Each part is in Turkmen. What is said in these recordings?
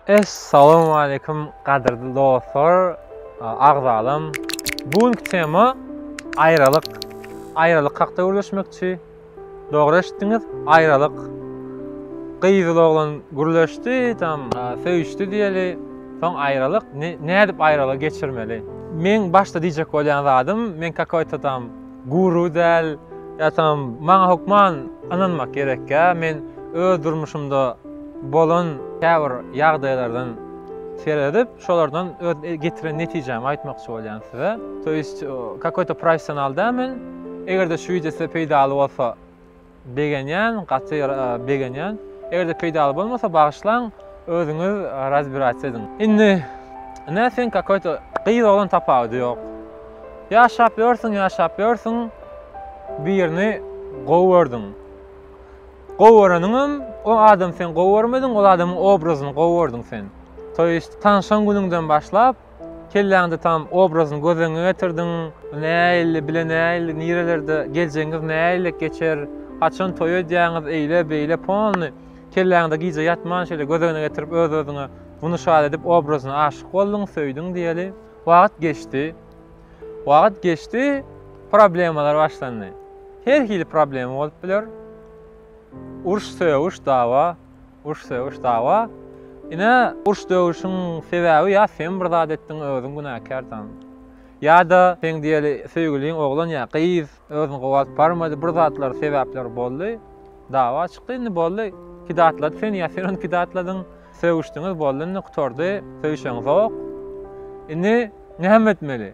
Assalamu alaykum qadrli dostlar, agzalym. Bugünkü tema aýralyk. Aýralyk hakda görüşmekçi. Dogry eşitdiňiz, aýralyk. Gyýzyl oglan gürleşdi, tam söýüşdi diýeli. Soň aýralyk, nädip aýralyk geçirmeli? Men başda diýjek bolýan zadym, men kakayta tam guru däl, ya tam maňa hukman ananmak gerek ya. Men öz durmuşymda bolan käbir ýagdaýlardan seredip, şolardan getiren netijemi aýtmakçy bolýan size. To есть, какой-то профессионал дämen. Egerde şu ýetse peýdaly bolsa begenýän, gaty begenýän. Egerde peýdaly bolmasa bagyşlaň, özüňiz разбираться ediň. Indi näsen какой-то gyýyl oglan tapawdy ýok. Ýaşap ýörsiň, birini gowurdyň. Gowuranyňam o adam sen gowurmedin, o adamyň obrazyny gowurdyň sen. To есть, tanşan günüňden başlap kelläňde tam obrazyny gözeňe getirdiň, näýle bilen näýle nirelerde geljeňiz, näýle geçer, haçan toý edýäňiz, eýle beýle polny kelläňde giýje ýatman şeýle gözeňe getirip öz-özüňe bunu şahat edip obrazyna aşyk boldyň, söýdüň diýeli. Wagt geçdi, problemalar başlandy. Her hili problem bolup biler. Urş dawa. Ine urş döwüşüň sebäbi ya sen bir zat etdiň, özüň günäkardan. Ya da sen diýeli söýgüliň oglan ya gyýyz özüň gowalyp barmady, bir zatlar sebäpler boldy. Dawa çykdy, indi boldy. Kidatlady sen ya sen kidatladyň, söýüşdiňiz boldy, indi gutardy, söýüşeňiz ok. Indi näme etmeli?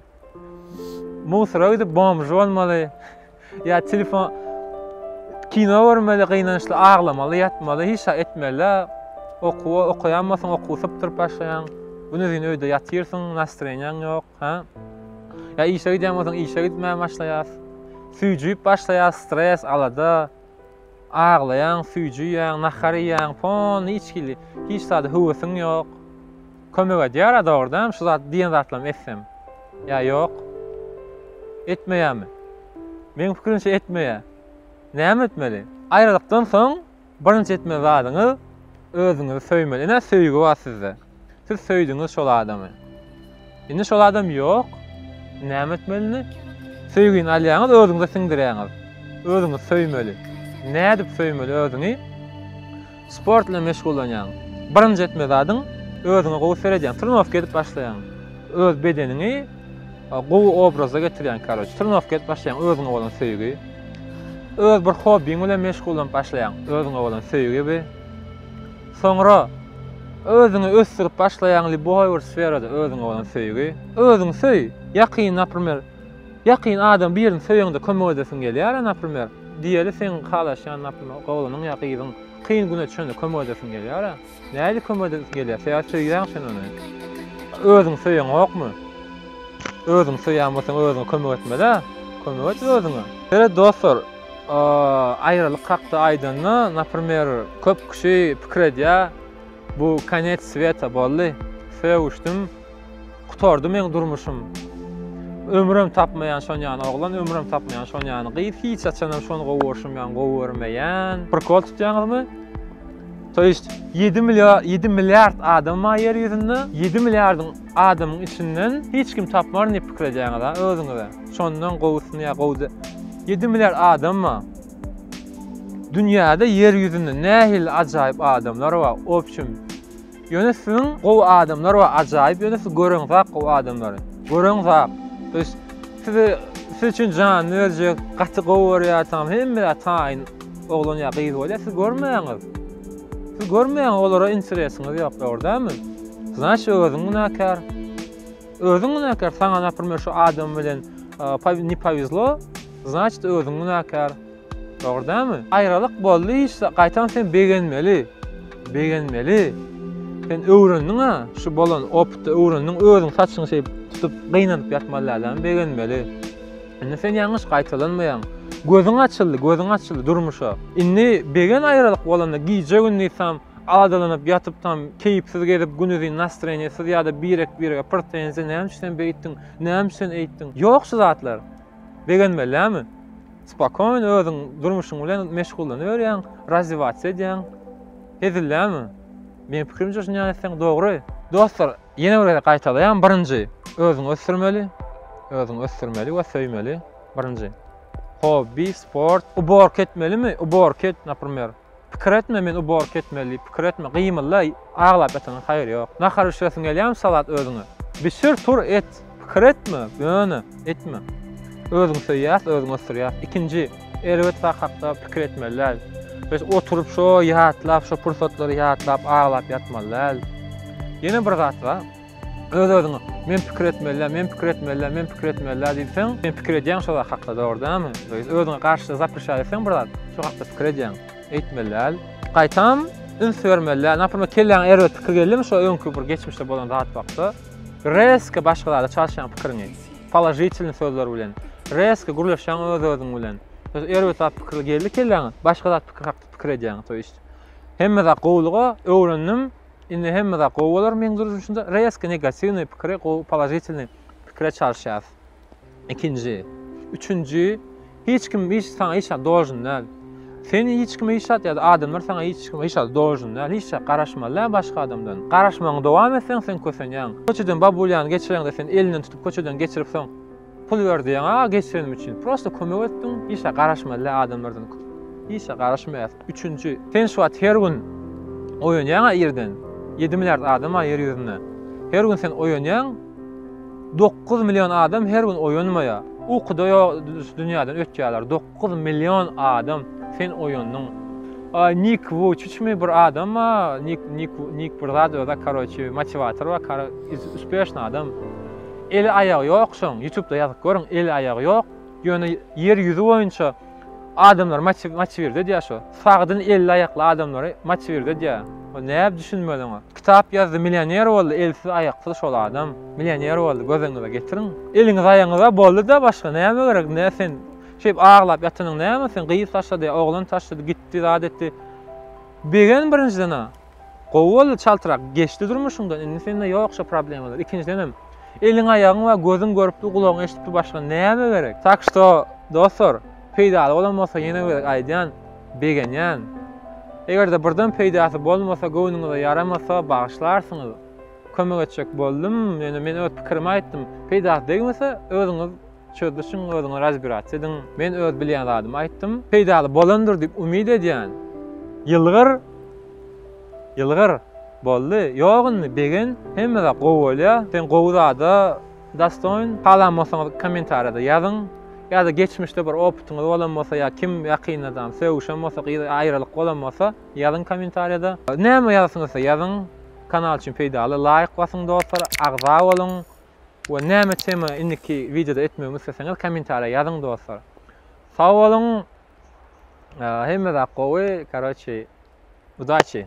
Musora gidip bomж bolmaly. Ya telefon kino görmeli, gynançly aglamaly, ýatmaly, hiç etmeli. Okuyanmasyň, okusyp durup başlaýan. Bunu diýen öýde ýatyrsyň, nastreniýaň ýok, ha? Ya işe gidýänmasyň, işe gitmäge başlaýas. Süýjüp başlaýas, stres alada. Aglaýan, süýjüýän, naharýan, pon içkili. Hiç zady höwesiň ýok. Kömek edýär adagordam, şu zat diýen zatlam etsem. Ya ýok. Etmeýärmi? Men pikirimçe etmeýär. Näme etmeli? Aýralykdan soň birinji etme zadyňyz özüňizi söýmeli. Näme söýgi bar sizde? Siz söýdüňiz şol adamy. Indi şol adam ýok. Näme etmeli? Söýgüni alýaňyz, özüňize siňdirýäňiz. Özüňiz söýmeli. Nädip söýmeli özüňi? Sport bilen meşgullanýaň. Birinji etme zadyň özüňe gowy seredýän, turnowka edip başlaýan. Öz bedenini gowy obraza getirýän, karaç. Turnowka edip başlaýan özüňe bolan söýgi. Öz bir hobbiň bilen meşgullanyp başlaýan, özüňe bolan söýgi. Soňra özüňi ösdürip başlaýan liboy sferada özüňe bolan söýgi. Özüň söý. Ýakyn, naprimер, ýakyn adam birini söýende kömek edesiň gelýär, naprimер. Diýeli sen halaşan, naprimер, gowlanyň ýakyň kyn güne çönde kömek edesiň gelýär. Näde kömek edesiň gelýär? Sen söýýän sen onu. Özüň söýýän okmy? Özüň söýýänmäsiň özüňe kömek etmeli. Kömek et özüňe. Hele dostlar, aýralyk hakda aýdanyna, naprimер, köp kişi pikir edýär. Bu konец света boldy. Söýüşdim, gutardy men durmuşym. Ömrüm tapmayan şonýany oglan, ömrüm tapmayan şonýany gyýyp, hiç açanam şonu gowurşymyan, gowurmaýan. Prikol tutýaňyzmy? To есть 7 milyard adam var yer ýüzünde. 7 milyardyň adamyň içinden hiç kim tapmar ne pikir edýäňiz, özüňize. Şondan gowusyny ya gowdy. 7 milyar adam mı? Dünyada yer yüzünde nähil ajaýyp adamlar var. Opçum. Ýönesin gow adamlar var, ajaýyp ýönesin göreňzak gow adamlary. Göreňzak. Biz siz üçin jan verjek, gaty gowur ýatam, hemme ataýyn oglan ýa gyýyz bolýar, siz görmeýäňiz. Siz görmeýän olara interesiňiz ýok ordamy? Znaç özüň günäkär. Özüň günäkär, saňa naprimер şu adam bilen ne повезло, значит özüň günäkär. Dogrymy? Aýralyk boldy, hiç gaýtan sen begenmeli. Sen öwrendiň ha, şu bolan opdy öwrendiň, özüň saçyňy şey tutup gynanyp ýatmalardan begenmeli. Indi sen ýalňyş gaýtalanmaýan. Gözüň açyldy durmuşa. Indi begen aýralyk bolanda giýje günnysam aladalanyp ýatyp tam keýipsiz gezip günüzi nastreniýasiz ýa-da birek pretensiýa näme sen beýtdiň, näme sen eýtdiň. Ýok şu zatlar. Begenmeliämi? Spokojno özüň durmuşyň bilen meşgullanyp ýörýän, развиваться edýän. Hezillämi? Men pikirimçe şunu ýanysen dogry. Dostlar, ýene bir gaýtaýan birinji özüňi ösürmeli, özüňi ösürmeli we söýmeli. Birinji. Hobby, sport, ubork etmelimi? Ubork et, naprimер. Pikir etme, men ubork etmeli, pikir etme, gymyly, aglap etiniň haýry ýok. Nahar üçresin gelýär salat özüňi. Bir sür tur et, pikir etme, böne etme. Özüň söýýär, özüň ösürýär. İkinji, elbet hakda pikir etmeliler. Biz oturup şo ýatlap, şo pursatlary ýatlap, aglap ýatmalylar. Ýene bir zat bar. Öz-özüňe men pikir etmeliler, men pikir etmeliler, men pikir etmeliler diýsen, men pikir edýän şo hakda dogrydymy? Özüňe garşy zapyşar etsen bir zat, şo hakda pikir edýän. Etmeliler. Gaýtam, üns vermeliler. Naprimер, kelläň erwet pikir geldim, şo öňkü bir geçmişde bolan zat wagtda. Reske başgalara çalşan pikirini, poложительный sözler bilen, reske gurlaşan öz-özüň bilen. Biz erwet pikir geldi kelläň, başga zat pikir edýän, to ist. Hemme zat gowluga öwrendim. Indi hemme zat gow bolar meň duruşunda reske negatiwny pikir, poложительный pikire çalşýar. İkinji, üçünji, hiç kim hiç sana hiç dojun däl. Sen hiç kime işat ya da adamlar sana hiç kime işat dojun däl, hiç garaşmalar başga adamdan. Garaşmagyň dowam etsen sen kösenýän. Köçeden babulyan geçireňde sen elinden tutup köçeden geçirip soň pul berdiň, a geçenim üçin. Prosta kömek etdiň, hiç garaşmalar adamlardan. Hiç garaşmaýar. Üçünji, sen şu at her gün oýanýan ýerden 7 milliard adam yer ýüzüne. Her gün sen oýanýan 9 milyon adam her gün oýanmaýar. Uqda dünýäden ötýärler 9 milyon adam sen oýanyň. Ник Вуйчич mi bir adam ma, Ник bir zat da короче motivator we uspешный adam. Eli ayağı ýok şoň, YouTube'da ýazyp görüň, eli ayağı ýok. Ýöne yer ýüzi boýunça adamlar motiwirde diýär şo. Sagdyn 50 ayakly adamlary motiwirde diýär. Näme düşünmeliň? Kitap ýazdy, millioner boldy, elsiz ayakly şol adam, millioner boldy, gözüňize getiriň. Eliňiz aýaňyza boldy da başga näme gerek? Näme sen şeýip aglap ýatynyň näme sen gyýyp taşlady, oglan taşlady, gitdi, zat etdi. Begen birinjiden gowul çaltyrak geçdi durmuşyňdan, indi sende ýok şo problemler. İkinciden eliň aýagyň we gözüň görüpdi, gulagyň eşitdi, başga näme gerek? Tak şo dostlar, peýdaly bolanmasa ýene gerek aýdýan, begenýän. Eger-de birden peýdasy bolmasa, göwnüňize yaramasa, bagyşlarsyňyz. Kömek etjek boldum, ýene men öz pikirimi aýtdym. Peýdasy degmese, özüňiz çözdüşün, özüňi razbirats edin. Men öz bilýän zadymy aýtdym. Peýdaly bolandyr diýip umyd edýän. Ýylgyr boldy. Ýogynmy begen hemme de gowy bolýar. Sen gowzada dastoň halamasaňyz kommentariýada ýazyň. Ya da geçmişde bir opytyňyz bolanmasa, ya kim ýakyn adam, sevişenmasa, aýralyk bolanmasa, ýazyň kommentariýada. Näme ýazsaňyz ýazyň. Kanal üçin peýdaly like basyň dostlar, agza boluň. We näme tema indiki videoda etmegimi isteseňiz kommentariýa ýazyň dostlar. Sag boluň. Hemme de gowy, короче, удачи.